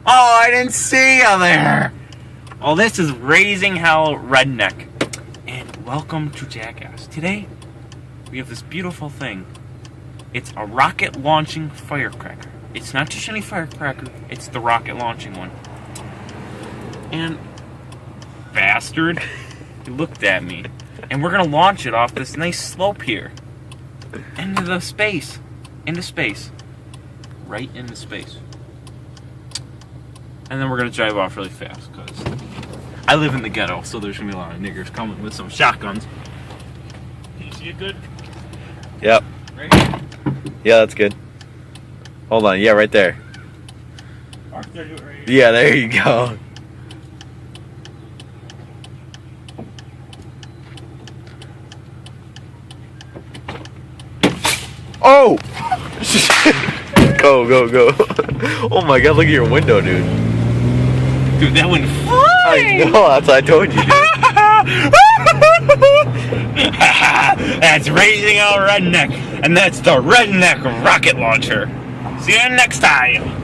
Oh, I didn't see you there. Well, this is Raising Hell Redneck, and welcome to Jackass. Today, we have this beautiful thing. It's a rocket launching firecracker. It's not just any firecracker, it's the rocket launching one. And, bastard, he looked at me. And we're gonna launch it off this nice slope here. Into space. Right into space. And then we're gonna drive off really fast, because I live in the ghetto, so there's gonna be a lot of niggers coming with some shotguns. Can you see it good? Yep. Right here? Yeah, that's good. Hold on, yeah, right there. Mark, do it right here. Yeah, there you go. Oh! Go. Oh my god, look at your window, dude. Dude, that went flying! I know, that's what I told you, dude. That's Raising Hell Redneck, and that's the Redneck Rocket Launcher. See you next time!